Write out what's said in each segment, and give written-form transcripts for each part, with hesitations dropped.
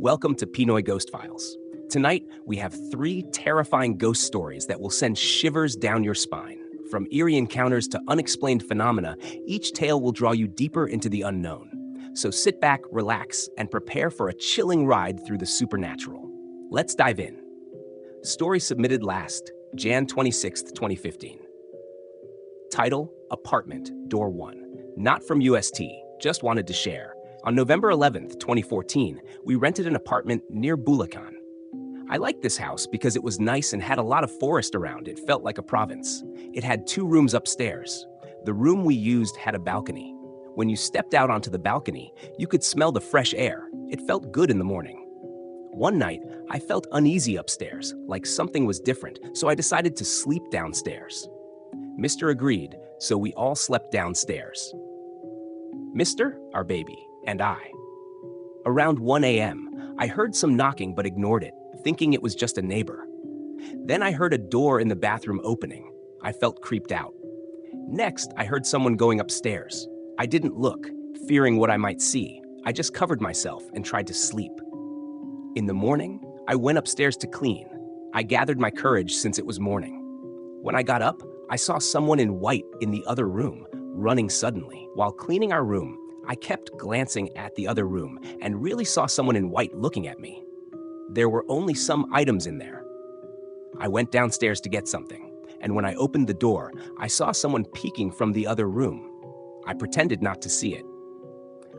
Welcome to Pinoy Ghost Files. Tonight, we have 3 terrifying ghost stories that will send shivers down your spine. From eerie encounters to unexplained phenomena, each tale will draw you deeper into the unknown. So sit back, relax, and prepare for a chilling ride through the supernatural. Let's dive in. Story submitted last, Jan 26th, 2015. Title, Apartment, Door 1. Not from UST, just wanted to share. On November 11th, 2014, we rented an apartment near Bulacan. I liked this house because it was nice and had a lot of forest around. It felt like a province. It had 2 rooms upstairs. The room we used had a balcony. When you stepped out onto the balcony, you could smell the fresh air. It felt good in the morning. One night, I felt uneasy upstairs, like something was different, so I decided to sleep downstairs. Mr. agreed, so we all slept downstairs. Mr., our baby, and I. Around 1 a.m., I heard some knocking but ignored it, thinking it was just a neighbor. Then I heard a door in the bathroom opening. I felt creeped out. Next, I heard someone going upstairs. I didn't look, fearing what I might see. I just covered myself and tried to sleep. In the morning, I went upstairs to clean. I gathered my courage since it was morning. When I got up, I saw someone in white in the other room, running suddenly. While cleaning our room, I kept glancing at the other room and really saw someone in white looking at me. There were only some items in there. I went downstairs to get something, and when I opened the door, I saw someone peeking from the other room. I pretended not to see it.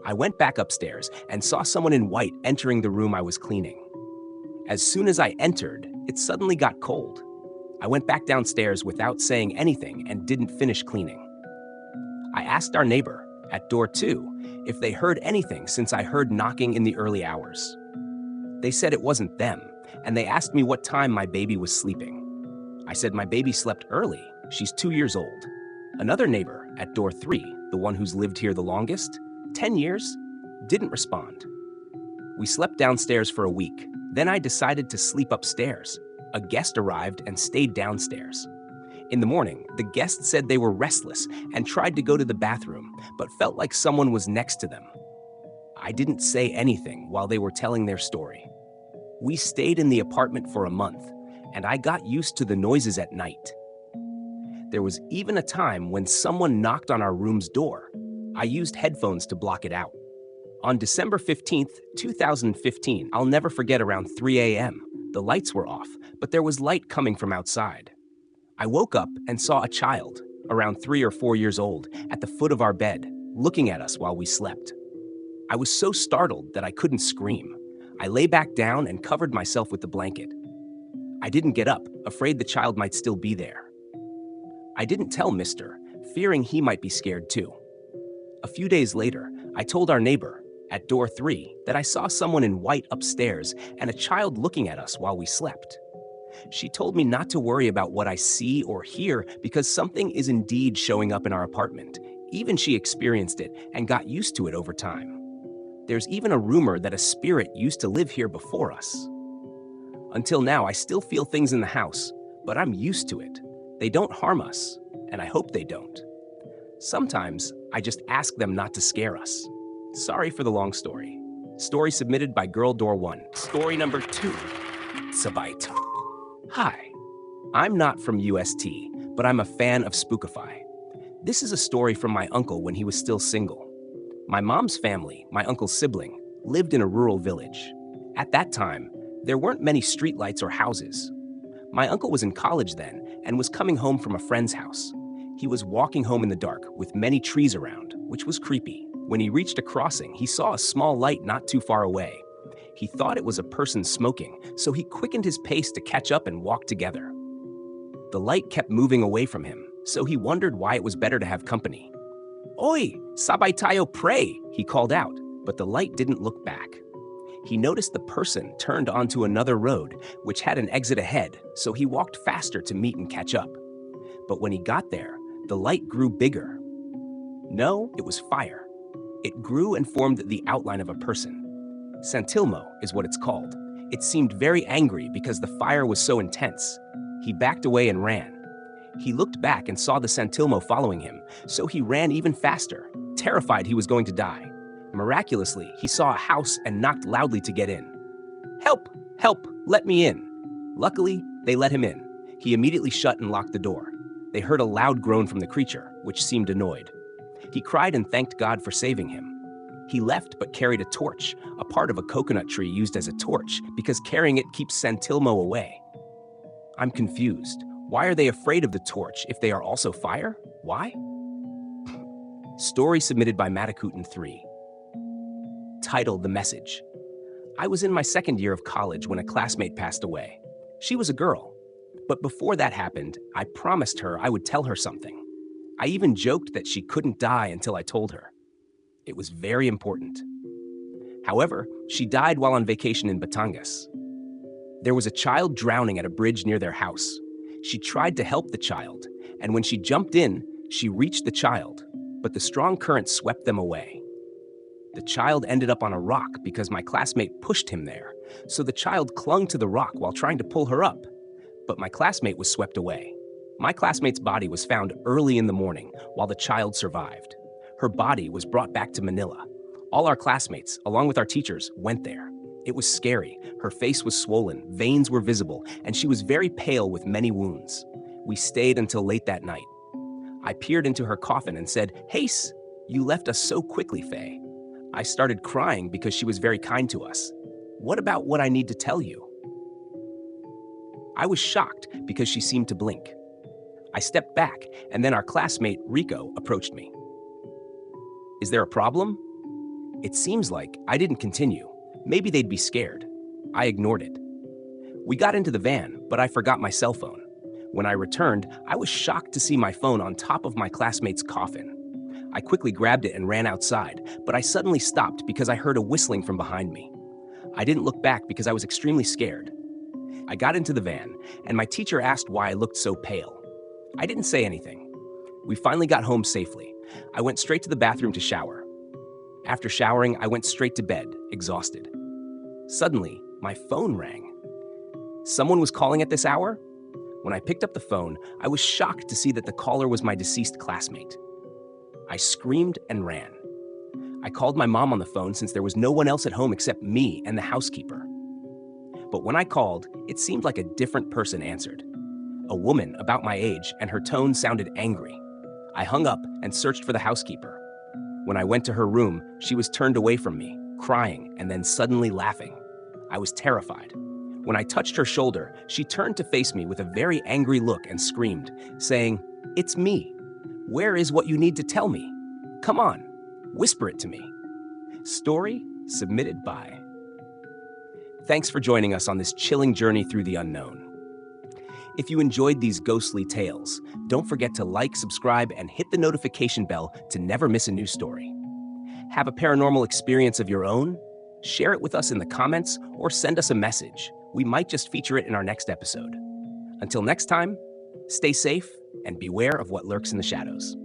I went back upstairs and saw someone in white entering the room I was cleaning. As soon as I entered, it suddenly got cold. I went back downstairs without saying anything and didn't finish cleaning. I asked our neighbor, at door 2, if they heard anything since I heard knocking in the early hours. They said it wasn't them, and they asked me what time my baby was sleeping. I said my baby slept early. She's 2 years old. Another neighbor, at door 3, the one who's lived here the longest, 10 years, didn't respond. We slept downstairs for a week. Then I decided to sleep upstairs. A guest arrived and stayed downstairs. In the morning, the guest said they were restless and tried to go to the bathroom, but felt like someone was next to them. I didn't say anything while they were telling their story. We stayed in the apartment for a month, and I got used to the noises at night. There was even a time when someone knocked on our room's door. I used headphones to block it out. On December 15th, 2015, I'll never forget, around 3 a.m., the lights were off, but there was light coming from outside. I woke up and saw a child, around 3 or 4 years old, at the foot of our bed, looking at us while we slept. I was so startled that I couldn't scream. I lay back down and covered myself with the blanket. I didn't get up, afraid the child might still be there. I didn't tell Mr., fearing he might be scared too. A few days later, I told our neighbor, at door 3, that I saw someone in white upstairs and a child looking at us while we slept. She told me not to worry about what I see or hear because something is indeed showing up in our apartment. Even she experienced it and got used to it over time. There's even a rumor that a spirit used to live here before us. Until now, I still feel things in the house, but I'm used to it. They don't harm us, and I hope they don't. Sometimes, I just ask them not to scare us. Sorry for the long story. Story submitted by Girl Door 1. Story number 2. Sabite. Hi, I'm not from UST, but I'm a fan of Spookify. This is a story from my uncle when he was still single. My mom's family, my uncle's sibling, lived in a rural village. At that time, there weren't many streetlights or houses. My uncle was in college then and was coming home from a friend's house. He was walking home in the dark with many trees around, which was creepy. When he reached a crossing, he saw a small light not too far away. He thought it was a person smoking, so he quickened his pace to catch up and walk together. The light kept moving away from him, so he wondered why it was better to have company. "Oy, sabay tayo pray," he called out, but the light didn't look back. He noticed the person turned onto another road, which had an exit ahead, so he walked faster to meet and catch up. But when he got there, the light grew bigger. No, it was fire. It grew and formed the outline of a person. Santelmo is what it's called. It seemed very angry because the fire was so intense. He backed away and ran. He looked back and saw the Santelmo following him, so he ran even faster, terrified he was going to die. Miraculously, he saw a house and knocked loudly to get in. "Help! Help! Let me in!" Luckily, they let him in. He immediately shut and locked the door. They heard a loud groan from the creature, which seemed annoyed. He cried and thanked God for saving him. He left but carried a torch, a part of a coconut tree used as a torch, because carrying it keeps Santelmo away. I'm confused. Why are they afraid of the torch if they are also fire? Why? Story submitted by Matakutan3. Title: The Message. I was in my second year of college when a classmate passed away. She was a girl. But before that happened, I promised her I would tell her something. I even joked that she couldn't die until I told her. It was very important. However, she died while on vacation in Batangas. There was a child drowning at a bridge near their house. She tried to help the child, and when she jumped in, she reached the child, but the strong current swept them away. The child ended up on a rock because my classmate pushed him there, so the child clung to the rock while trying to pull her up, but my classmate was swept away. My classmate's body was found early in the morning while the child survived. Her body was brought back to Manila. All our classmates, along with our teachers, went there. It was scary. Her face was swollen, veins were visible, and she was very pale with many wounds. We stayed until late that night. I peered into her coffin and said, "Hace, you left us so quickly, Faye." I started crying because she was very kind to us. What about what I need to tell you? I was shocked because she seemed to blink. I stepped back, and then our classmate, Rico, approached me. "Is there a problem?" It seems like I didn't continue. Maybe they'd be scared. I ignored it. We got into the van, but I forgot my cell phone. When I returned, I was shocked to see my phone on top of my classmate's coffin. I quickly grabbed it and ran outside, but I suddenly stopped because I heard a whistling from behind me. I didn't look back because I was extremely scared. I got into the van, and my teacher asked why I looked so pale. I didn't say anything. We finally got home safely. I went straight to the bathroom to shower. After showering, I went straight to bed, exhausted. Suddenly, my phone rang. Someone was calling at this hour? When I picked up the phone, I was shocked to see that the caller was my deceased classmate. I screamed and ran. I called my mom on the phone since there was no one else at home except me and the housekeeper. But when I called, it seemed like a different person answered. A woman about my age, and her tone sounded angry. I hung up and searched for the housekeeper. When I went to her room, she was turned away from me, crying and then suddenly laughing. I was terrified. When I touched her shoulder, she turned to face me with a very angry look and screamed, saying, "It's me. Where is what you need to tell me? Come on, whisper it to me." Story submitted by. Thanks for joining us on this chilling journey through the unknown. If you enjoyed these ghostly tales, don't forget to like, subscribe, and hit the notification bell to never miss a new story. Have a paranormal experience of your own? Share it with us in the comments or send us a message. We might just feature it in our next episode. Until next time, stay safe and beware of what lurks in the shadows.